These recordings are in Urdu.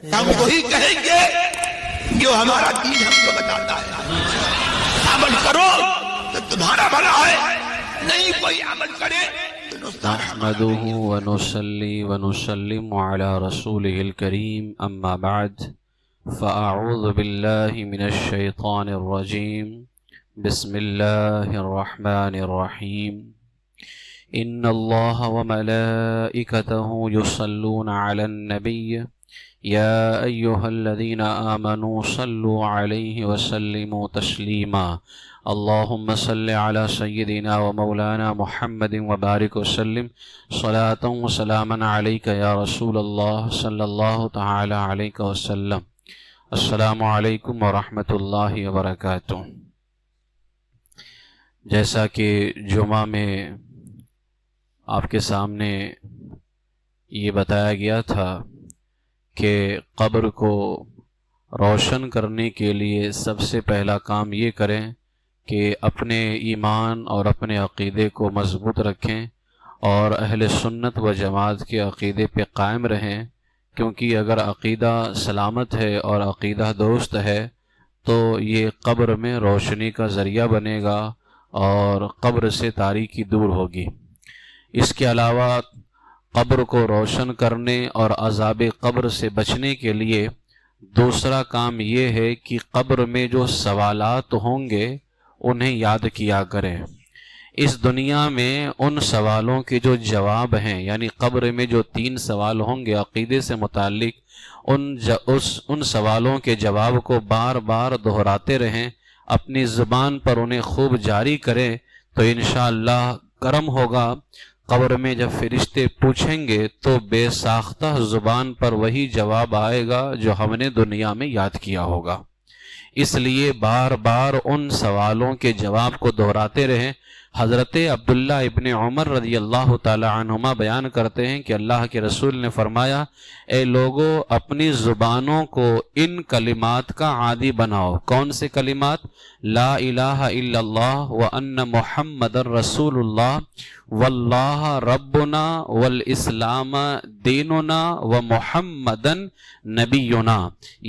ہم وہی کہیں گے جو ہمارا دین ہم کو بتاتا ہے. عمل کرو تو تمہارا بھلا ہے، نہیں کوئی عمل کرے تو نقصان ہمارا. نحمده ونصلي ونسلم على رسوله الكريم أما بعد فأعوذ بالله من الشيطان الرجيم بسم الله الرحمن الرحيم إن الله وملائكته يصلون على النبي يا أيها الذين آمنوا صلوا عليه وسلموا تسليما اللهم صل على سيدنا ومولانا محمد وبارك وسلم صلاة وسلاما عليك يا رسول الله صلى الله تعالى عليك وسلم. السلام علیکم ورحمۃ اللہ وبرکاتہ. جیسا کہ جمعہ میں آپ کے سامنے یہ بتایا گیا تھا کہ قبر کو روشن کرنے کے لیے سب سے پہلا کام یہ کریں کہ اپنے ایمان اور اپنے عقیدے کو مضبوط رکھیں اور اہل سنت و جماعت کے عقیدے پہ قائم رہیں، کیونکہ اگر عقیدہ سلامت ہے اور عقیدہ درست ہے تو یہ قبر میں روشنی کا ذریعہ بنے گا اور قبر سے تاریکی دور ہوگی. اس کے علاوہ قبر کو روشن کرنے اور عذاب قبر سے بچنے کے لیے دوسرا کام یہ ہے کہ قبر میں جو سوالات ہوں گے انہیں یاد کیا کریں. اس دنیا میں ان سوالوں کے جو جواب ہیں، یعنی قبر میں جو 3 سوال ہوں گے عقیدے سے متعلق، ان سوالوں کے جواب کو بار بار دہراتے رہیں، اپنی زبان پر انہیں خوب جاری کریں تو انشاءاللہ کرم ہوگا. قبر میں جب فرشتے پوچھیں گے تو بے ساختہ زبان پر وہی جواب آئے گا جو ہم نے دنیا میں یاد کیا ہوگا. اس لیے بار بار ان سوالوں کے جواب کو دہراتے رہیں. حضرت عبداللہ ابن عمر رضی اللہ تعالی عنہما بیان کرتے ہیں کہ اللہ کے رسول نے فرمایا، اے لوگو اپنی زبانوں کو ان کلمات کا عادی بناؤ. کون سے کلمات؟ لا الہ الا اللہ وان محمد رسول اللہ واللہ ربنا والاسلام دیننا ومحمدن نبینا،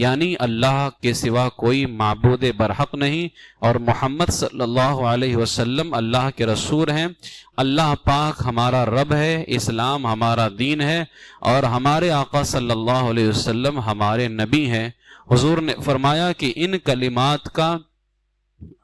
یعنی اللہ کے سوا کوئی معبود برحق نہیں اور محمد صلی اللہ علیہ وسلم اللہ کے رسول ہیں. اللہ پاک ہمارا رب ہے، اسلام ہمارا دین ہے اور ہمارے آقا صلی اللہ علیہ وسلم ہمارے نبی ہیں. حضور نے فرمایا کہ ان کلمات کا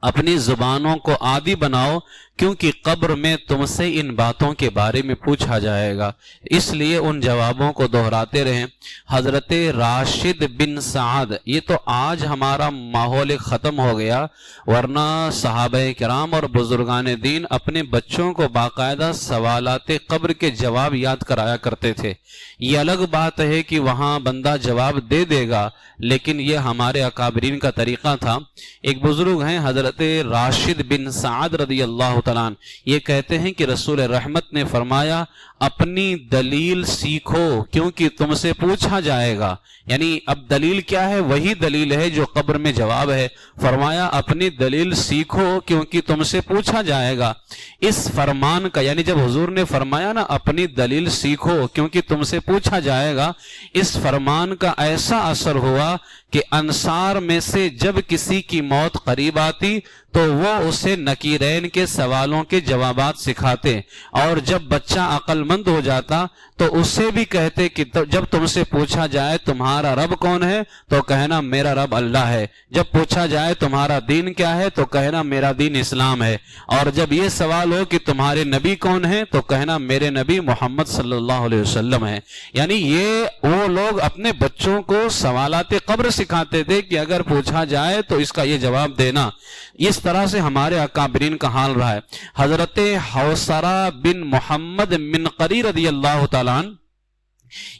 اپنی زبانوں کو عادی بناؤ، کیونکہ قبر میں تم سے ان باتوں کے بارے میں پوچھا جائے گا. اس لیے ان جوابوں کو دہراتے رہیں. حضرت راشد بن سعد، یہ تو آج ہمارا ماحول ختم ہو گیا، ورنہ صحابہ کرام اور بزرگان دین اپنے بچوں کو باقاعدہ سوالات قبر کے جواب یاد کرایا کرتے تھے. یہ الگ بات ہے کہ وہاں بندہ جواب دے دے گا، لیکن یہ ہمارے اکابرین کا طریقہ تھا. ایک بزرگ ہیں حضرت راشد بن سعد رضی اللہ تعالیٰ عنہ، یہ کہتے ہیں کہ رسول رحمت نے فرمایا اپنی دلیل سیکھو کیونکہ تم سے پوچھا جائے گا. یعنی اب دلیل کیا ہے؟ وہی دلیل ہے جو قبر میں جواب ہے. فرمایا اپنی دلیل سیکھو کیونکہ تم سے پوچھا جائے گا. اس فرمان کا، یعنی جب حضور نے فرمایا نا اپنی دلیل سیکھو کیونکہ تم سے پوچھا جائے گا، اس فرمان کا ایسا اثر ہوا کہ انصار میں سے جب کسی کی موت قریب آتی تو وہ اسے نکیرین کے سوالوں کے جوابات سکھاتے، اور جب بچہ عقل مند ہو جاتا تو اسے بھی کہتے کہ جب تم سے پوچھا جائے تمہارا رب کون ہے تو کہنا میرا رب اللہ ہے، جب پوچھا جائے تمہارا دین کیا ہے تو کہنا میرا دین اسلام ہے، اور جب یہ سوال ہو کہ تمہارے نبی کون ہیں تو کہنا میرے نبی محمد صلی اللہ علیہ وسلم ہے. یعنی یہ وہ لوگ اپنے بچوں کو سوالات قبر سکھاتے تھے کہ اگر پوچھا جائے تو اس کا یہ جواب دینا. اس طرح سے ہمارے اکابرین کا حال رہا ہے. حضرت حوصرہ بن محمد منقری رضی اللہ تعالیٰ عنہ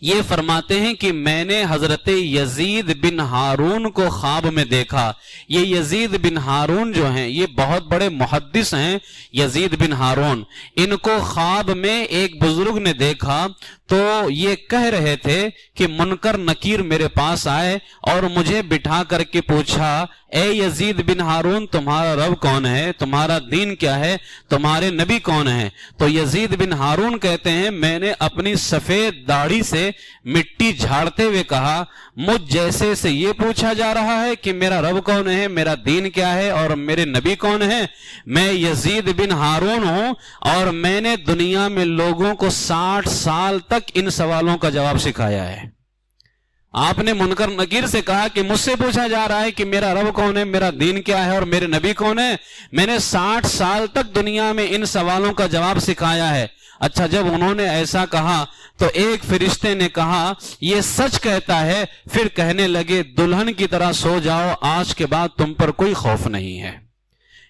یہ فرماتے ہیں کہ میں نے حضرت یزید بن ہارون کو خواب میں دیکھا. یہ یزید بن ہارون جو ہیں یہ بہت بڑے محدث ہیں. یزید بن ہارون، ان کو خواب میں ایک بزرگ نے دیکھا تو یہ کہہ رہے تھے کہ منکر نکیر میرے پاس آئے اور مجھے بٹھا کر کے پوچھا، اے یزید بن ہارون تمہارا رب کون ہے، تمہارا دین کیا ہے، تمہارے نبی کون ہیں؟ تو یزید بن ہارون کہتے ہیں میں نے اپنی سفید داڑھی انگلی سے مٹی جھاڑتے ہوئے کہا مجھ جیسے سے یہ پوچھا جا رہا ہے کہ میرا رب کون ہے, میرا دین کیا ہے اور میرے نبی کون ہے. میں یزید بن ہارون ہوں اور میں نے دنیا میں لوگوں کو 60 سال تک ان سوالوں کا جواب سکھایا ہے. آپ نے منکر نکیر سے کہا کہ مجھ سے پوچھا جا رہا ہے کہ میرا رب کون ہے, میرا دین کیا ہے اور میرے نبی کون ہے. میں نے 60 سال تک دنیا میں ان سوالوں کا جواب سکھایا ہے. اچھا, جب انہوں نے ایسا کہا تو ایک فرشتے نے کہا یہ سچ کہتا ہے. پھر کہنے لگے دلہن کی طرح سو جاؤ, آج کے بعد تم پر کوئی خوف نہیں ہے.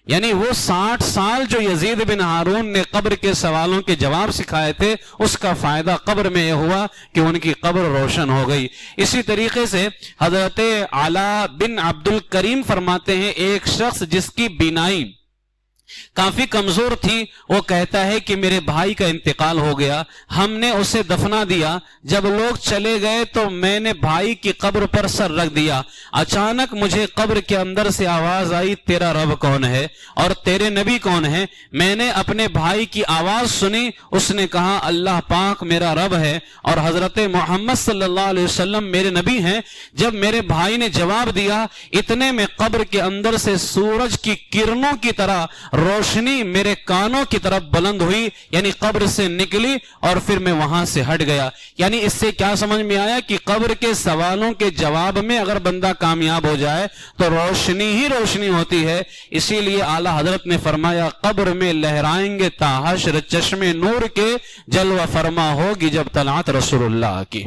یعنی وہ 60 سال جو یزید بن ہارون نے قبر کے سوالوں کے جواب سکھائے تھے, اس کا فائدہ قبر میں یہ ہوا کہ ان کی قبر روشن ہو گئی. اسی طریقے سے حضرت علا بن عبد الکریم فرماتے ہیں ایک شخص جس کی بینائی کافی کمزور تھی, وہ کہتا ہے کہ میرے بھائی کا انتقال ہو گیا, ہم نے اسے دفنا دیا. جب لوگ چلے گئے تو میں نے بھائی کی قبر پر سر رکھ دیا. اچانک مجھے قبر کے اندر سے آواز آئی تیرا رب کون ہے اور تیرے نبی کون ہے. میں نے اپنے بھائی کی آواز سنی, اس نے کہا اللہ پاک میرا رب ہے اور حضرت محمد صلی اللہ علیہ وسلم میرے نبی ہیں. جب میرے بھائی نے جواب دیا, اتنے میں قبر کے اندر سے سورج کی کرنوں کی طرح روشنی میرے کانوں کی طرف بلند ہوئی, یعنی قبر سے نکلی اور پھر میں وہاں سے ہٹ گیا. یعنی اس سے کیا سمجھ میں آیا کہ قبر کے سوالوں کے جواب میں اگر بندہ کامیاب ہو جائے تو روشنی ہی روشنی ہوتی ہے. اسی لیے اعلیٰ حضرت نے فرمایا قبر میں لہرائیں گے تا حشر چشمے نور کے, جلوہ فرما ہوگی جب طلعت رسول اللہ کی.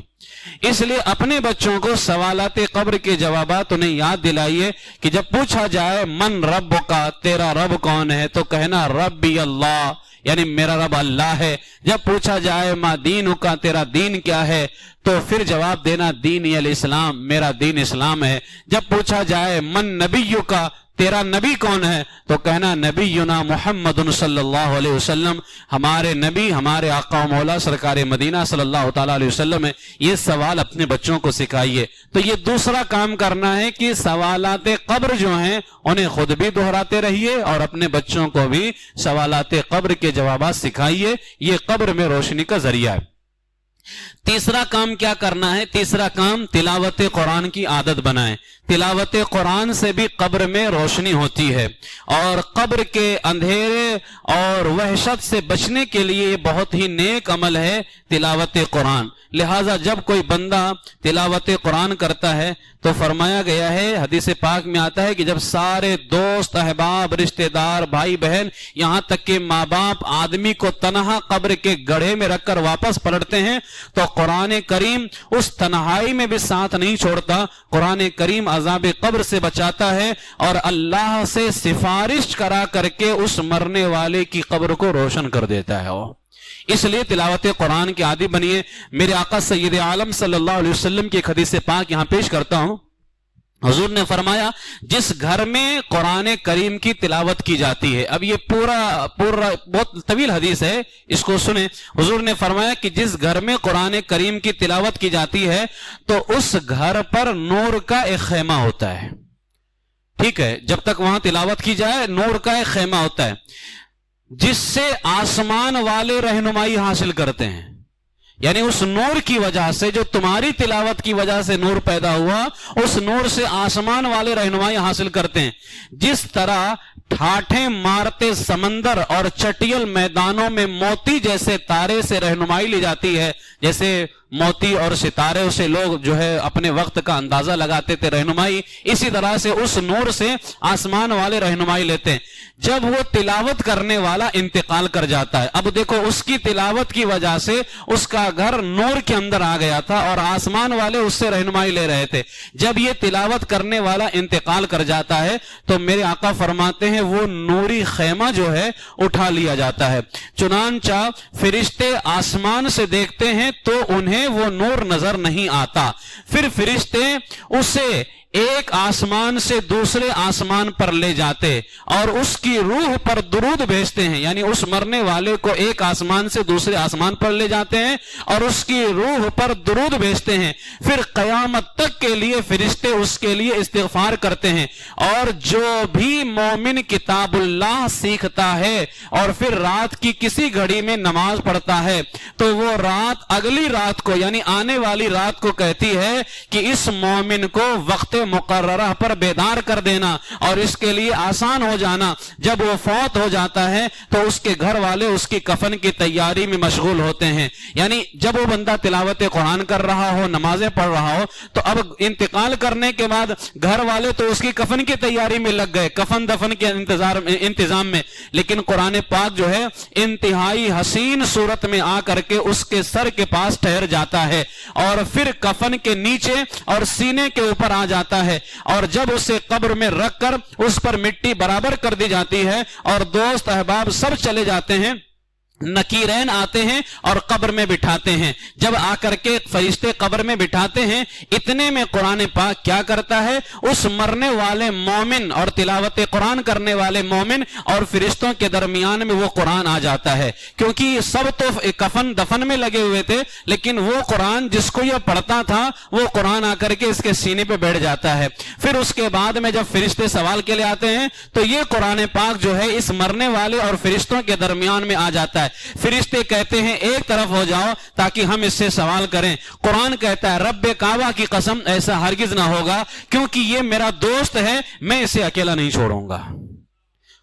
اس لیے اپنے بچوں کو سوالات قبر کے جوابات انہیں یاد دلائیے کہ جب پوچھا جائے من رب کا, تیرا رب کون ہے, تو کہنا ربی اللہ, یعنی میرا رب اللہ ہے. جب پوچھا جائے ما دین کا, تیرا دین کیا ہے, تو پھر جواب دینا دینی الاسلام, میرا دین اسلام ہے. جب پوچھا جائے من نبی کا, تیرا نبی کون ہے, تو کہنا نبینا محمد صلی اللہ علیہ وسلم, ہمارے نبی ہمارے آقا و مولا سرکار مدینہ صلی اللہ تعالیٰ علیہ وسلم ہے. یہ سوال اپنے بچوں کو سکھائیے. تو یہ دوسرا کام کرنا ہے کہ سوالات قبر جو ہیں انہیں خود بھی دہراتے رہیے اور اپنے بچوں کو بھی سوالات قبر کے جوابات سکھائیے. یہ قبر میں روشنی کا ذریعہ ہے. تیسرا کام کیا کرنا ہے, تیسرا کام تلاوت قرآن کی عادت بنائیں. تلاوت قرآن سے بھی قبر میں روشنی ہوتی ہے اور قبر کے اندھیرے اور وحشت سے بچنے کے لیے یہ بہت ہی نیک عمل ہے تلاوت قرآن. لہٰذا جب کوئی بندہ تلاوت قرآن کرتا ہے تو فرمایا گیا ہے, حدیث پاک میں آتا ہے کہ جب سارے دوست احباب رشتہ دار بھائی بہن یہاں تک کہ ماں باپ آدمی کو تنہا قبر کے گڑھے میں رکھ کر واپس پلٹتے ہیں تو قرآن کریم اس تنہائی میں بھی ساتھ نہیں چھوڑتا. قرآن کریم عذاب قبر سے بچاتا ہے اور اللہ سے سفارش کرا کر کے اس مرنے والے کی قبر کو روشن کر دیتا ہے. اس لیے تلاوت قرآن کے عادی بنیے. میرے آقا سید عالم صلی اللہ علیہ وسلم کی ایک حدیث پاک یہاں پیش کرتا ہوں. حضور نے فرمایا جس گھر میں قرآن کریم کی تلاوت کی جاتی ہے, اب یہ پورا بہت طویل حدیث ہے, اس کو سنیں. حضور نے فرمایا کہ جس گھر میں قرآن کریم کی تلاوت کی جاتی ہے تو اس گھر پر نور کا ایک خیمہ ہوتا ہے. ٹھیک ہے, جب تک وہاں تلاوت کی جائے نور کا ایک خیمہ ہوتا ہے جس سے آسمان والے رہنمائی حاصل کرتے ہیں. یعنی اس نور کی وجہ سے, جو تمہاری تلاوت کی وجہ سے نور پیدا ہوا, اس نور سے آسمان والے رہنمائی حاصل کرتے ہیں. جس طرح ٹھاٹھیں مارتے سمندر اور چٹیل میدانوں میں موتی جیسے تارے سے رہنمائی لی جاتی ہے, جیسے موتی اور ستارے سے لوگ جو ہے اپنے وقت کا اندازہ لگاتے تھے رہنمائی, اسی طرح سے اس نور سے آسمان والے رہنمائی لیتے ہیں. جب وہ تلاوت کرنے والا انتقال کر جاتا ہے, اب دیکھو اس کی تلاوت کی وجہ سے اس کا گھر نور کے اندر آ گیا تھا اور آسمان والے اس سے رہنمائی لے رہے تھے. جب یہ تلاوت کرنے والا انتقال کر جاتا ہے تو میرے آقا فرماتے ہیں وہ نوری خیمہ جو ہے اٹھا لیا جاتا ہے. چنانچہ فرشتے آسمان سے دیکھتے ہیں تو انہیں وہ نور نظر نہیں آتا. پھر فرشتے اسے ایک آسمان سے دوسرے آسمان پر لے جاتے اور اس کی روح پر درود بھیجتے ہیں، یعنی اس مرنے والے کو ایک آسمان سے دوسرے آسمان پر لے جاتے ہیں اور اس کی روح پر درود بھیجتے ہیں، پھر قیامت تک کے لیے فرشتے اس کے لیے استغفار کرتے ہیں۔ اور جو بھی مومن کتاب اللہ سیکھتا ہے اور پھر رات کی کسی گھڑی میں نماز پڑھتا ہے تو وہ رات اگلی رات کو یعنی آنے والی رات کو کہتی ہے کہ اس مومن کو وقت مقررہ پر بیدار کر دینا اور اس کے لیے آسان ہو جانا۔ جب وہ فوت ہو جاتا ہے تو اس کے گھر والے اس کی کفن کی تیاری میں مشغول ہوتے ہیں، یعنی جب وہ بندہ تلاوت قرآن کر رہا ہو، نمازیں پڑھ رہا ہو، تو اب انتقال کرنے کے بعد گھر والے تو اس کی کفن کی تیاری میں لگ گئے، کفن دفن کے انتظام میں، لیکن قرآن پاک جو ہے انتہائی حسین صورت میں آ کر کے اس کے سر کے پاس ٹھہر جاتا ہے اور پھر کفن کے نیچے اور سینے کے اوپر آ جاتا ہے، اور جب اسے قبر میں رکھ کر اس پر مٹی برابر کر دی جاتی ہے اور دوست احباب سب چلے جاتے ہیں، نکیرین آتے ہیں اور قبر میں بٹھاتے ہیں۔ جب آ کر کے فرشتے قبر میں بٹھاتے ہیں، اتنے میں قرآن پاک کیا کرتا ہے، اس مرنے والے مومن اور تلاوت قرآن کرنے والے مومن اور فرشتوں کے درمیان میں وہ قرآن آ جاتا ہے، کیونکہ سب تو کفن دفن میں لگے ہوئے تھے، لیکن وہ قرآن جس کو یہ پڑھتا تھا وہ قرآن آ کر کے اس کے سینے پہ بیٹھ جاتا ہے۔ پھر اس کے بعد میں جب فرشتے سوال کے لیے آتے ہیں تو یہ قرآن پاک جو ہے اس مرنے والے اور فرشتوں کے درمیان میں آ جاتا ہے۔ فرشتے کہتے ہیں ایک طرف ہو جاؤ تاکہ ہم اس سے سوال کریں۔ قرآن کہتا ہے رب کعبہ کی قسم ایسا ہرگز نہ ہوگا، کیونکہ یہ میرا دوست ہے، میں اسے اکیلا نہیں چھوڑوں گا۔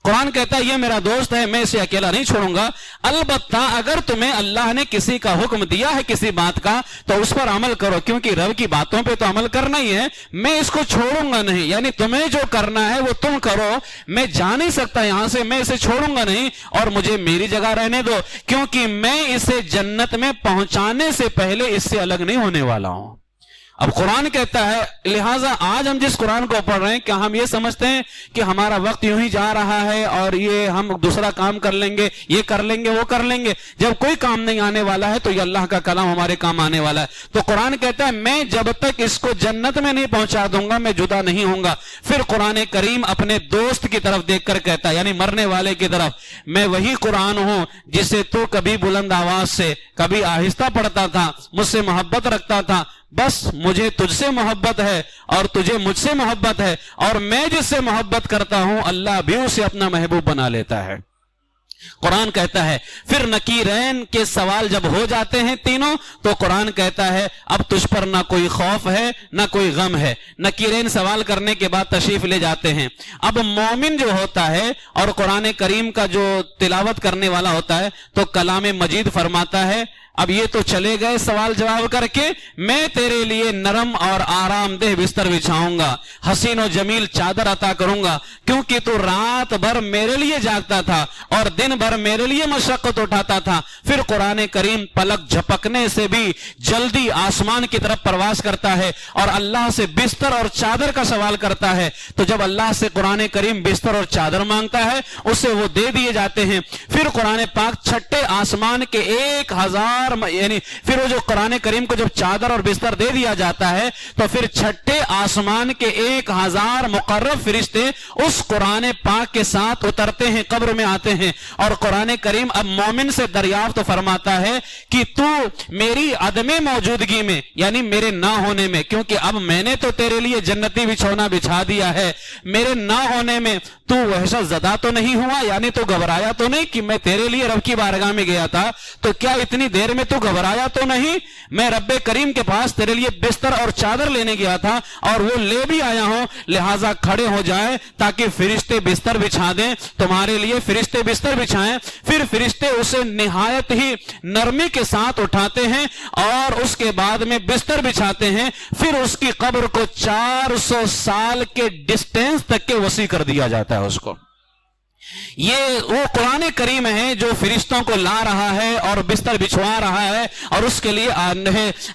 قرآن کہتا ہے یہ میرا دوست ہے، میں اسے اکیلا نہیں چھوڑوں گا، البتہ اگر تمہیں اللہ نے کسی کا حکم دیا ہے کسی بات کا تو اس پر عمل کرو، کیونکہ رب کی باتوں پہ تو عمل کرنا ہی ہے، میں اس کو چھوڑوں گا نہیں، یعنی تمہیں جو کرنا ہے وہ تم کرو، میں جا نہیں سکتا یہاں سے، میں اسے چھوڑوں گا نہیں، اور مجھے میری جگہ رہنے دو، کیونکہ میں اسے جنت میں پہنچانے سے پہلے اس سے الگ نہیں ہونے والا ہوں۔ اب قرآن کہتا ہے، لہٰذا آج ہم جس قرآن کو پڑھ رہے ہیں کیا ہم یہ سمجھتے ہیں کہ ہمارا وقت یوں ہی جا رہا ہے اور یہ ہم دوسرا کام کر لیں گے، یہ کر لیں گے، وہ کر لیں گے؟ جب کوئی کام نہیں آنے والا ہے تو یہ اللہ کا کلام ہمارے کام آنے والا ہے۔ تو قرآن کہتا ہے میں جب تک اس کو جنت میں نہیں پہنچا دوں گا میں جدا نہیں ہوں گا۔ پھر قرآن کریم اپنے دوست کی طرف دیکھ کر کہتا ہے، یعنی مرنے والے کی طرف، میں وہی قرآن ہوں جسے تو کبھی بلند آواز سے کبھی آہستہ پڑھتا تھا، مجھ سے محبت رکھتا تھا، بس مجھے تجھ سے محبت ہے اور تجھے مجھ سے محبت ہے، اور میں جس سے محبت کرتا ہوں اللہ بھی اسے اپنا محبوب بنا لیتا ہے۔ قرآن کہتا ہے پھر نکیرین کے سوال جب ہو جاتے ہیں تینوں تو قرآن کہتا ہے اب تجھ پر نہ کوئی خوف ہے نہ کوئی غم ہے۔ نکیرین سوال کرنے کے بعد تشریف لے جاتے ہیں۔ اب مومن جو ہوتا ہے اور قرآن کریم کا جو تلاوت کرنے والا ہوتا ہے تو کلام مجید فرماتا ہے اب یہ تو چلے گئے سوال جواب کر کے، میں تیرے لیے نرم اور آرام دہ بستر بچھاؤں گا، حسین و جمیل چادر عطا کروں گا، کیونکہ تو رات بھر میرے لیے جاگتا تھا اور دن بھر میرے لیے مشقت اٹھاتا تھا۔ پھر قرآن کریم پلک جھپکنے سے بھی جلدی آسمان کی طرف پرواز کرتا ہے اور اللہ سے بستر اور چادر کا سوال کرتا ہے، تو جب اللہ سے قرآن کریم بستر اور چادر مانگتا ہے اسے وہ دے دیے جاتے ہیں۔ پھر قرآن پاک چھٹے آسمان کے 1000 یعنی پھر وہ جو قرآن کریم کو جب چادر اور بستر دے دیا جاتا ہے تو پھر چھٹے آسمان کے 1000 مقرب فرشتے اس قرآن پاک کے ساتھ اترتے ہیں، قبر میں آتے ہیں، اور قرآن کریم اب مومن سے دریافت فرماتا ہے کہ تو میری عدم موجودگی میں یعنی میرے نہ ہونے میں، کیونکہ اب میں نے تو تیرے لیے جنتی بچھونا بچھا دیا ہے، میرے نہ ہونے میں تو وحشت زدہ تو نہیں ہوا، یعنی تو گھبرایا تو نہیں کہ میں تیرے لیے رب کی بارگاہ میں گیا تھا تو کیا اتنی دیر میں تو گھبرایا تو نہیں؟ میں رب کریم کے پاس تیرے لیے بستر اور چادر لینے گیا تھا اور وہ لے بھی آیا ہوں، لہٰذا کھڑے ہو جائے تاکہ فرشتے بستر بچھا دیں، تمہارے لیے فرشتے بستر بچھائیں۔ پھر فرشتے اسے نہایت ہی نرمی کے ساتھ اٹھاتے ہیں اور اس کے بعد میں بستر بچھاتے ہیں، پھر اس کی قبر کو 400 سال کے ڈسٹینس تک کے وسیع کر دیا جاتا ہے اس کو۔ یہ وہ قرآن کریم ہے جو فرشتوں کو لا رہا ہے اور بستر بچھوا رہا ہے اور اس کے لیے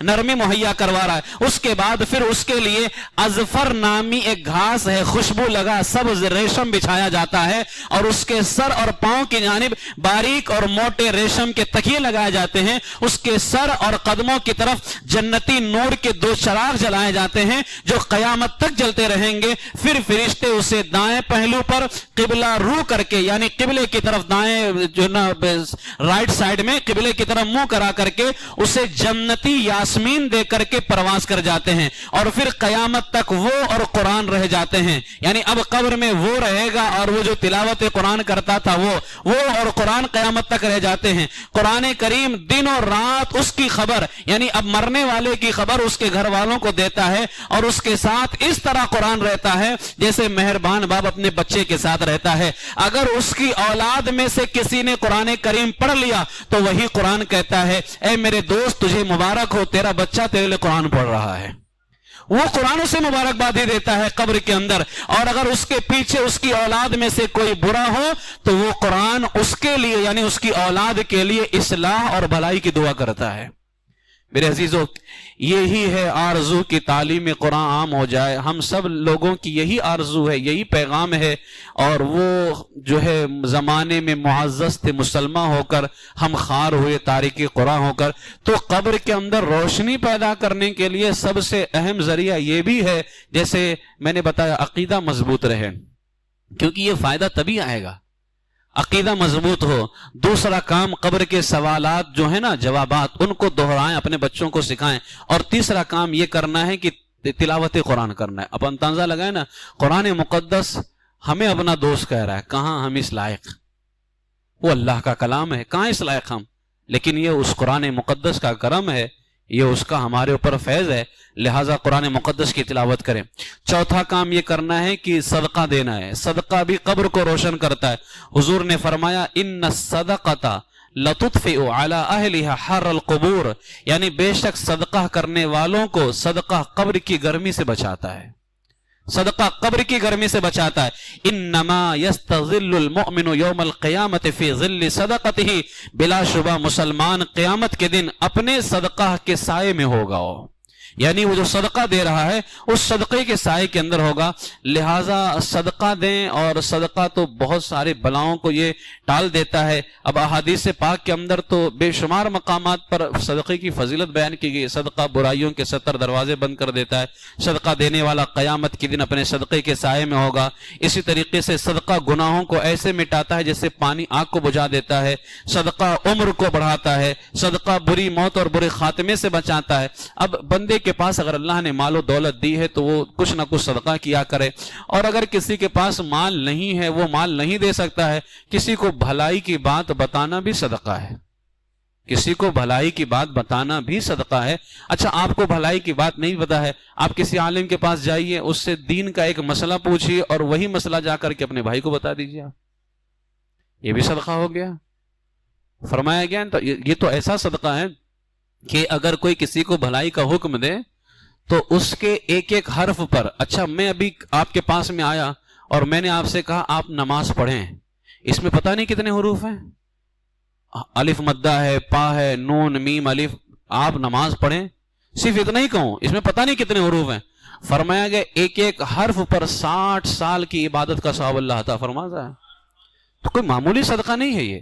نرمی مہیا کروا رہا ہے. اس کے بعد پھر اس کے لیے ازفر نامی ایک گھاس ہے، خوشبو لگا سبز ریشم بچھایا جاتا ہے، اور اس کے سر اور پاؤں کی جانب باریک اور موٹے ریشم کے تکیے لگائے جاتے ہیں. اس کے سر اور قدموں کی طرف جنتی نور کے 2 چراغ جلائے جاتے ہیں جو قیامت تک جلتے رہیں گے. پھر فرشتے اسے دائیں پہلو پر قبلہ رو کر کے، یعنی قبلے کی طرف دائیں جو نا رائٹ سائڈ میں قبلے کی طرف منہ کرا کر کے اسے جنتی یاسمین دے کر کے پرواز کر جاتے ہیں، اور پھر قیامت تک وہ اور قرآن رہ جاتے ہیں. یعنی اب قبر میں وہ رہے گا اور وہ جو تلاوت قرآن کرتا تھا وہ اور قرآن قیامت تک رہ جاتے ہیں. قرآن کریم دن اور رات اس کی خبر، یعنی اب مرنے والے کی خبر اس کے گھر والوں کو دیتا ہے، اور اس کے ساتھ اس طرح قرآن رہتا ہے جیسے مہربان باپ اپنے بچے کے ساتھ رہتا ہے. اگر اس کی اولاد میں سے کسی نے قرآن کریم پڑھ لیا تو وہی قرآن کہتا ہے اے میرے دوست تجھے مبارک ہو، تیرا بچہ تیرے لیے قرآن پڑھ رہا ہے. وہ قرآن اسے مبارکباد ہی دیتا ہے قبر کے اندر. اور اگر اس کے پیچھے اس کی اولاد میں سے کوئی برا ہو تو وہ قرآن اس کے لیے، یعنی اس کی اولاد کے لیے اصلاح اور بھلائی کی دعا کرتا ہے. میرے عزیزو، یہی ہے آرزو کی تعلیم قرآن عام ہو جائے. ہم سب لوگوں کی یہی آرزو ہے، یہی پیغام ہے. اور وہ جو ہے زمانے میں معزز تھے مسلمان ہو کر، ہم خار ہوئے تارک قرآن ہو کر. تو قبر کے اندر روشنی پیدا کرنے کے لیے سب سے اہم ذریعہ یہ بھی ہے، جیسے میں نے بتایا، عقیدہ مضبوط رہے، کیونکہ یہ فائدہ تبھی آئے گا عقیدہ مضبوط ہو. دوسرا کام، قبر کے سوالات جو ہیں نا، جوابات، ان کو دہرائیں، اپنے بچوں کو سکھائیں. اور تیسرا کام یہ کرنا ہے کہ تلاوت قرآن کرنا ہے. اب اندازہ لگائیں نا، قرآن مقدس ہمیں اپنا دوست کہہ رہا ہے، کہاں ہم اس لائق؟ وہ اللہ کا کلام ہے، کہاں اس لائق ہم؟ لیکن یہ اس قرآن مقدس کا کرم ہے، یہ اس کا ہمارے اوپر فیض ہے، لہٰذا قرآن مقدس کی تلاوت کریں. چوتھا کام یہ کرنا ہے کہ صدقہ دینا ہے. صدقہ بھی قبر کو روشن کرتا ہے. حضور نے فرمایا ان الصدقۃ لتطفئ علی اہلھا حر القبور، یعنی بے شک صدقہ کرنے والوں کو صدقہ قبر کی گرمی سے بچاتا ہے. صدقہ قبر کی گرمی سے بچاتا ہے. انما یستظل المؤمن یوم القیامت فی ظل صدقتہ، بلا شبہ مسلمان قیامت کے دن اپنے صدقہ کے سائے میں ہوگا. یعنی وہ جو صدقہ دے رہا ہے اس صدقے کے سائے کے اندر ہوگا. لہٰذا صدقہ دیں، اور صدقہ تو بہت سارے بلاؤں کو یہ ٹال دیتا ہے. اب احادیث پاک کے اندر تو بے شمار مقامات پر صدقے کی فضیلت بیان کی گئی. صدقہ برائیوں کے 70 دروازے بند کر دیتا ہے. صدقہ دینے والا قیامت کے دن اپنے صدقے کے سائے میں ہوگا. اسی طریقے سے صدقہ گناہوں کو ایسے مٹاتا ہے جیسے پانی آگ کو بجھا دیتا ہے. صدقہ عمر کو بڑھاتا ہے. صدقہ بری موت اور برے خاتمے سے بچاتا ہے. اب بندے کے پاس اگر اللہ نے مال و دولت دی ہے تو وہ کچھ نہ کچھ صدقہ کیا کرے. اور اگر کسی کے پاس مال نہیں ہے، وہ مال نہیں دے سکتا ہے، کسی کو بھلائی کی بات بتانا بھی صدقہ ہے. کسی کو بھلائی کی بات بتانا بھی صدقہ ہے. اچھا، آپ کو بھلائی کی بات نہیں پتا ہے، آپ کسی عالم کے پاس جائیے، اس سے دین کا ایک مسئلہ پوچھیے اور وہی مسئلہ جا کر کے اپنے بھائی کو بتا دیجیے. یہ بھی صدقہ ہو گیا. فرمایا گیا تو یہ تو ایسا صدقہ ہے کہ اگر کوئی کسی کو بھلائی کا حکم دے تو اس کے ایک ایک حرف پر، اچھا میں ابھی آپ کے پاس میں آیا اور میں نے آپ سے کہا آپ نماز پڑھیں، اس میں پتہ نہیں کتنے حروف ہیں، الف مدہ ہے، پا ہے، نون میم الف، آپ نماز پڑھیں، صرف اتنا ہی کہوں، اس میں پتہ نہیں کتنے حروف ہیں. فرمایا گیا ایک ایک حرف پر 60 سال کی عبادت کا ثواب اللہ عطا فرماتا ہے. تو کوئی معمولی صدقہ نہیں ہے یہ.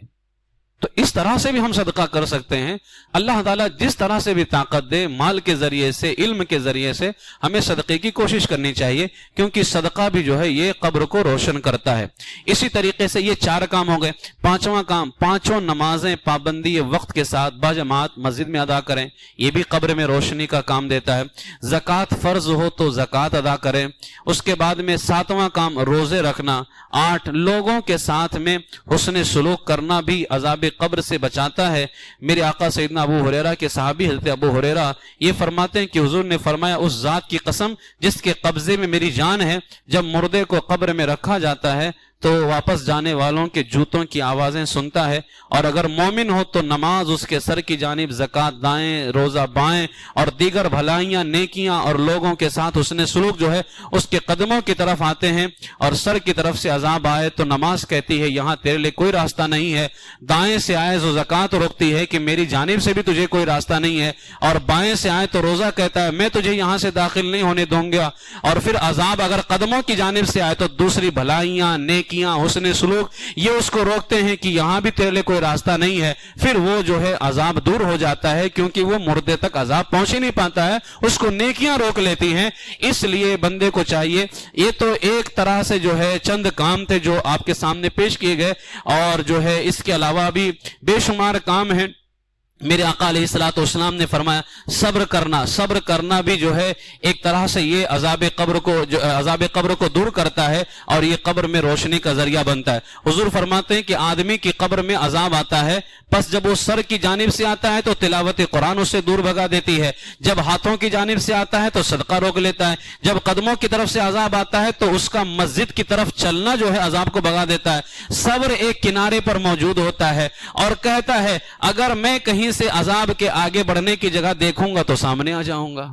تو اس طرح سے بھی ہم صدقہ کر سکتے ہیں. اللہ تعالیٰ جس طرح سے بھی طاقت دے، مال کے ذریعے سے، علم کے ذریعے سے، ہمیں صدقے کی کوشش کرنی چاہیے، کیونکہ صدقہ بھی جو ہے یہ قبر کو روشن کرتا ہے. اسی طریقے سے یہ 4 کام ہو گئے. 5واں کام، 5 نمازیں پابندی وقت کے ساتھ باجماعت مسجد میں ادا کریں، یہ بھی قبر میں روشنی کا کام دیتا ہے. زکوٰۃ فرض ہو تو زکوٰۃ ادا کریں. اس کے بعد میں 7واں کام روزے رکھنا. 8 لوگوں کے ساتھ میں حسن سلوک کرنا بھی عذاب قبر سے بچاتا ہے. میرے آقا سیدنا ابو ہریرہ کے صحابی حضرت ابو ہریرہ یہ فرماتے ہیں کہ حضور نے فرمایا اس ذات کی قسم جس کے قبضے میں میری جان ہے، جب مردے کو قبر میں رکھا جاتا ہے تو واپس جانے والوں کے جوتوں کی آوازیں سنتا ہے، اور اگر مومن ہو تو نماز اس کے سر کی جانب، زکوٰۃ دائیں، روزہ بائیں، اور دیگر بھلائیاں، نیکیاں اور لوگوں کے ساتھ حسن سلوک جو ہے اس کے قدموں کی طرف آتے ہیں، اور سر کی طرف سے عذاب آئے تو نماز کہتی ہے یہاں تیرے لیے کوئی راستہ نہیں ہے، دائیں سے آئے تو زکوٰۃ روکتی ہے کہ میری جانب سے بھی تجھے کوئی راستہ نہیں ہے، اور بائیں سے آئے تو روزہ کہتا ہے میں تجھے یہاں سے داخل نہیں ہونے دوں گا، اور پھر عذاب اگر قدموں کی جانب سے آئے تو دوسری بھلائیاں، نیکیاں، حسن سلوک یہ اس کو روکتے ہیں کہ یہاں بھی تیرے لیے کوئی راستہ نہیں ہے، پھر وہ جو ہے عذاب دور ہو جاتا ہے، کیونکہ وہ مردے تک عذاب پہنچ ہی نہیں پاتا ہے، اس کو نیکیاں روک لیتی ہیں۔ اس لیے بندے کو چاہیے، یہ تو ایک طرح سے جو ہے چند کام تھے جو آپ کے سامنے پیش کیے گئے، اور جو ہے اس کے علاوہ بھی بے شمار کام ہیں۔ میرے آقا علیہ الصلوۃ والسلام نے فرمایا صبر کرنا بھی جو ہے ایک طرح سے یہ عذاب قبر کو دور کرتا ہے، اور یہ قبر میں روشنی کا ذریعہ بنتا ہے۔ حضور فرماتے ہیں کہ آدمی کی قبر میں عذاب آتا ہے، پس جب وہ سر کی جانب سے آتا ہے تو تلاوت قرآن اسے دور بھگا دیتی ہے، جب ہاتھوں کی جانب سے آتا ہے تو صدقہ روک لیتا ہے، جب قدموں کی طرف سے عذاب آتا ہے تو اس کا مسجد کی طرف چلنا جو ہے عذاب کو بھگا دیتا ہے۔ صبر ایک کنارے پر موجود ہوتا ہے اور کہتا ہے اگر میں کہیں سے عذاب کے آگے بڑھنے کی جگہ دیکھوں گا تو سامنے آ جاؤں گا،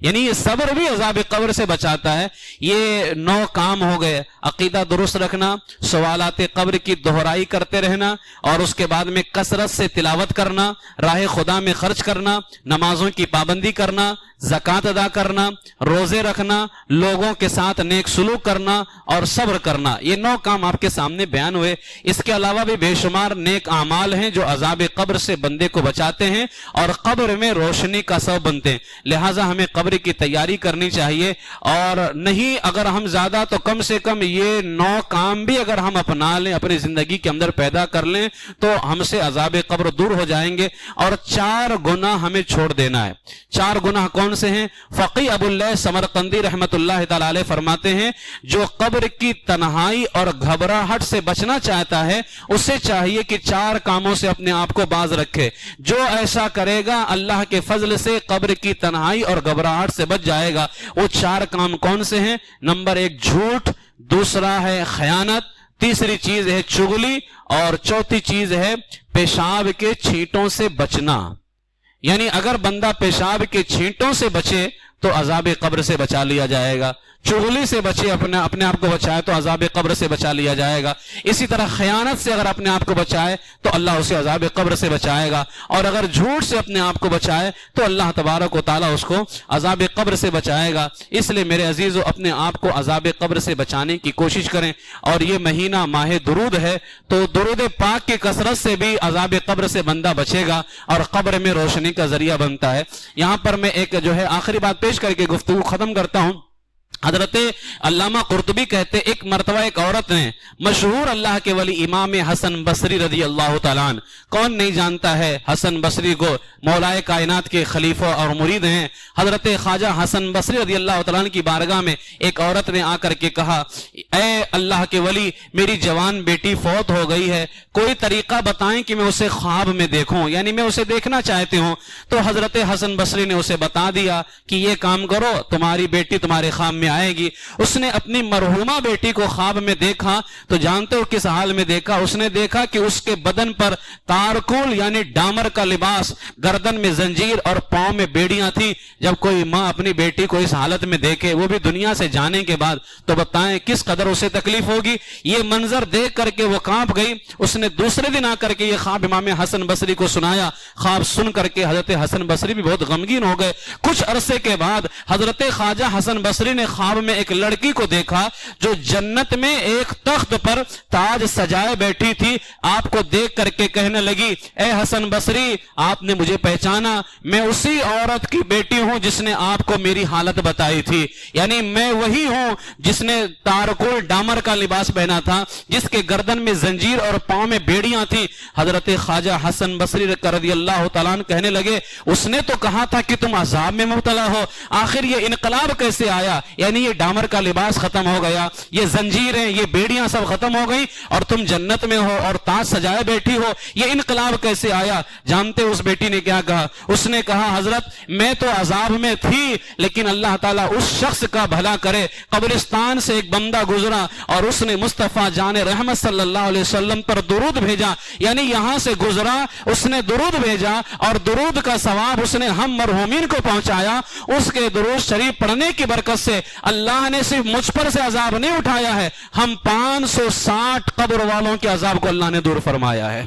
یعنی یہ صبر بھی عذاب قبر سے بچاتا ہے۔ یہ 9 کام ہو گئے: عقیدہ درست رکھنا، سوالات قبر کی دہرائی کرتے رہنا، اور اس کے بعد میں کثرت سے تلاوت کرنا، راہ خدا میں خرچ کرنا، نمازوں کی پابندی کرنا، زکوٰۃ ادا کرنا، روزے رکھنا، لوگوں کے ساتھ نیک سلوک کرنا اور صبر کرنا۔ یہ 9 کام آپ کے سامنے بیان ہوئے۔ اس کے علاوہ بھی بے شمار نیک اعمال ہیں جو عذاب قبر سے بندے کو بچاتے ہیں اور قبر میں روشنی کا سبب بنتے ہیں۔ لہٰذا ہمیں قبر کی تیاری کرنی چاہیے، اور نہیں اگر ہم زیادہ تو کم سے کم یہ 9 کام بھی اگر ہم اپنا لیں، اپنی زندگی کے اندر پیدا کر لیں تو ہم سے عذاب قبر دور ہو جائیں گے۔ اور 4 گناہ ہمیں چھوڑ دینا ہے۔ 4 گناہ کون سے ہیں؟ فقی ابو اللہ سمرقندی رحمت اللہ تعالی علیہ فرماتے ہیں جو قبر کی تنہائی اور گھبراہٹ سے بچنا چاہتا ہے اسے چاہیے کہ 4 کاموں سے اپنے آپ کو باز رکھے۔ جو ایسا کرے گا اللہ کے فضل سے قبر کی تنہائی اور گھبراہٹ سے بچ جائے گا۔ وہ 4 کام کون سے ہیں؟ نمبر 1 جھوٹ، دوسرا ہے خیانت، تیسری چیز ہے چغلی، اور چوتھی چیز ہے پیشاب کے چھینٹوں سے بچنا۔ یعنی اگر بندہ پیشاب کے چھینٹوں سے بچے تو عذاب قبر سے بچا لیا جائے گا، چغلی سے بچے، اپنے آپ کو بچائے تو عذاب قبر سے بچا لیا جائے گا، اسی طرح خیانت سے اگر اپنے آپ کو بچائے تو اللہ اسے عذاب قبر سے بچائے گا، اور اگر جھوٹ سے اپنے آپ کو بچائے تو اللہ تبارک و تعالیٰ اس کو عذاب قبر سے بچائے گا۔ اس لیے میرے عزیزو اپنے آپ کو عذاب قبر سے بچانے کی کوشش کریں، اور یہ مہینہ ماہ درود ہے تو درود پاک کی کثرت سے بھی عذاب قبر سے بندہ بچے گا اور قبر میں روشنی کا ذریعہ بنتا ہے۔ یہاں پر میں ایک جو ہے آخری بات پیش کر کے گفتگو ختم کرتا ہوں۔ حضرت علامہ قرطبی کہتے ایک مرتبہ ایک عورت نے مشہور اللہ کے ولی امام حسن بصری رضی اللہ تعالیٰ عنہ، کون نہیں جانتا ہے حسن بصری کو، مولائے کائنات کے خلیفہ اور مرید ہیں۔ حضرت خواجہ حسن بصری رضی اللہ تعالیٰ عنہ کی بارگاہ میں ایک عورت نے آ کر کے کہا اے اللہ کے ولی میری جوان بیٹی فوت ہو گئی ہے، کوئی طریقہ بتائیں کہ میں اسے خواب میں دیکھوں، یعنی میں اسے دیکھنا چاہتی ہوں۔ تو حضرت حسن بصری نے اسے بتا دیا کہ یہ کام کرو، تمہاری بیٹی تمہارے خواب میں آئے گی۔ اس نے اپنی مرحومہ بیٹی کو خواب میں دیکھا تو جانتے ہو کس حال میں دیکھا؟ اس نے دیکھا کہ اس کے بدن پر تارکول یعنی ڈامر کا لباس، گردن میں زنجیر اور پاؤں میں بیڑیاں تھیں۔ جب کوئی ماں اپنی بیٹی کو اس حالت میں دیکھے، وہ بھی دنیا سے جانے کے بعد، تو بتائیں کس قدر اسے تکلیف ہوگی۔ یہ منظر دیکھ کر کے وہ کانپ گئی۔ اس نے دوسرے دن آ کر کے یہ خواب امام حسن بصری کو سنایا۔ خواب سن کر کے حضرت حسن بصری بھی بہت غمگین ہو گئے۔ کچھ عرصے کے بعد حضرت خواجہ حسن بصری نے خواب میں ایک لڑکی کو دیکھا جو جنت میں ایک تخت پر تاج سجائے بیٹھی تھی۔ آپ کو دیکھ کر کے کہنے لگی اے حسن بصری آپ نے مجھے پہچانا، میں اسی عورت کی بیٹی ہوں جس نے آپ کو میری حالت بتائی تھی، یعنی میں وہی ہوں جس نے تارکول ڈامر کا لباس پہنا تھا، جس کے گردن میں زنجیر اور پاؤں میں بیڑیاں تھیں۔ حضرت خواجہ حسن بصری رضی اللہ تعالیٰ عنہ کہنے لگے اس نے تو کہا تھا کہ تم عذاب میں مبتلا ہو، آخر یہ انقلاب کیسے آیا؟ یعنی یہ ڈامر کا لباس ختم ہو گیا، یہ زنجیریں، یہ بیڑیاں سب ختم ہو گئی اور تم جنت میں ہو اور تاج سجائے بیٹھی ہو۔ یہ انقلاب کیسے آیا؟ جانتے اس بیٹی نے کیا کہا؟ اس نے کہا حضرت میں تو عذاب میں تھی، لیکن اللہ تعالیٰ اس شخص کا بھلا کرے، قبرستان سے ایک بندہ گزرا اور اس نے مصطفیٰ جان رحمت صلی اللہ علیہ وسلم پر درود بھیجا، یعنی یہاں سے گزرا، اس نے درود بھیجا اور درود کا ثواب اس نے ہم مرحومین کو پہنچایا۔ اس کے درود شریف پڑھنے کی برکت سے اللہ نے صرف مجھ پر سے عذاب نہیں اٹھایا ہے، ہم 560 قبر والوں کے عذاب کو اللہ نے دور فرمایا ہے،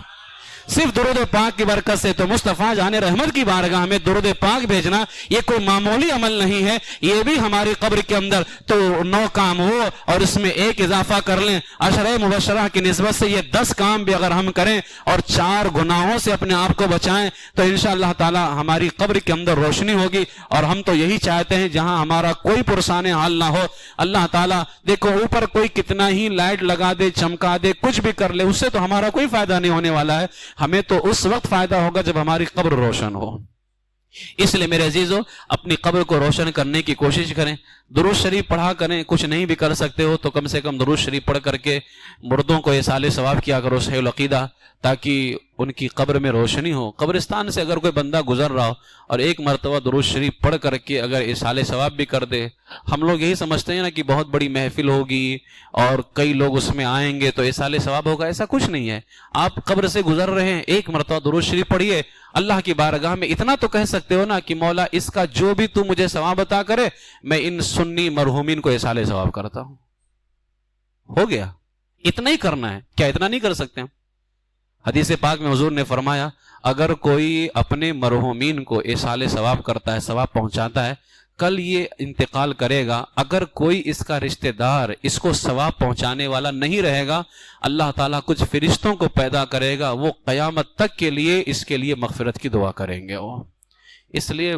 صرف درود پاک کی برکت سے۔ تو مصطفیٰ جان رحمت کی بارگاہ میں درود پاک بھیجنا یہ کوئی معمولی عمل نہیں ہے، یہ بھی ہماری قبر کے اندر تو 9 کام ہو اور اس میں ایک اضافہ کر لیں، عشرہ مبشرہ کی نسبت سے یہ 10 کام بھی اگر ہم کریں اور 4 گناہوں سے اپنے آپ کو بچائیں تو انشاءاللہ تعالی ہماری قبر کے اندر روشنی ہوگی۔ اور ہم تو یہی چاہتے ہیں جہاں ہمارا کوئی پرسان حال نہ ہو، اللہ تعالیٰ دیکھو اوپر کوئی کتنا ہی لائٹ لگا دے، چمکا دے، کچھ بھی کر لے، اس سے تو ہمارا کوئی فائدہ نہیں ہونے والا ہے، ہمیں تو اس وقت فائدہ ہوگا جب ہماری قبر روشن ہو۔ اس لیے میرے عزیزو اپنی قبر کو روشن کرنے کی کوشش کریں، درود شریف پڑھا کریں، کچھ نہیں بھی کر سکتے ہو تو کم سے کم درود شریف پڑھ کر کے مردوں کو ایصال ثواب کیا کرو، صحیح العقیدہ، تاکہ ان کی قبر میں روشنی ہو۔ قبرستان سے اگر کوئی بندہ گزر رہا ہو اور ایک مرتبہ درود شریف پڑھ کر کے اگر ایصال ثواب بھی کر دے، ہم لوگ یہی سمجھتے ہیں نا کہ بہت بڑی محفل ہوگی اور کئی لوگ اس میں آئیں گے تو ایصال ثواب ہوگا، ایسا کچھ نہیں ہے۔ آپ قبر سے گزر رہے ہیں، ایک مرتبہ درود شریف پڑھیے، اللہ کی بارگاہ میں اتنا تو کہہ سکتے ہو نا کہ مولا اس کا جو بھی تو مجھے ثواب عطا کرے، میں ان سنی مرحومین کو ایصال ثواب کرتا ہوں۔ ہو گیا، اتنا ہی کرنا ہے، کیا اتنا نہیں کر سکتے ہم؟ حدیث پاک میں حضور نے فرمایا اگر کوئی اپنے مرحومین کو ایصال ثواب کرتا ہے، ثواب پہنچاتا ہے، کل یہ انتقال کرے گا، اگر کوئی اس کا رشتہ دار اس کو ثواب پہنچانے والا نہیں رہے گا، اللہ تعالیٰ کچھ فرشتوں کو پیدا کرے گا، وہ قیامت تک کے لیے اس کے لیے مغفرت کی دعا کریں گے۔ وہ اس لیے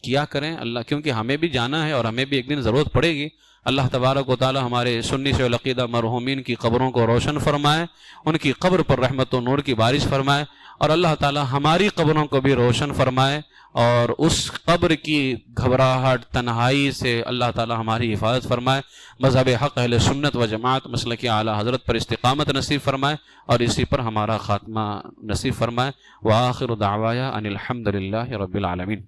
کیا کریں اللہ، کیونکہ ہمیں بھی جانا ہے اور ہمیں بھی ایک دن ضرورت پڑے گی۔ اللہ تبارک و تعالی ہمارے سنی سے العقیدہ مرحومین کی قبروں کو روشن فرمائے، ان کی قبر پر رحمت و نور کی بارش فرمائے، اور اللہ تعالی ہماری قبروں کو بھی روشن فرمائے، اور اس قبر کی گھبراہٹ تنہائی سے اللہ تعالی ہماری حفاظت فرمائے۔ مذہب حق اہل سنت و جماعت مسلک اعلی حضرت پر استقامت نصیب فرمائے اور اسی پر ہمارا خاتمہ نصیب فرمائے۔ وآخر دعوایا ان الحمد للہ رب العالمین۔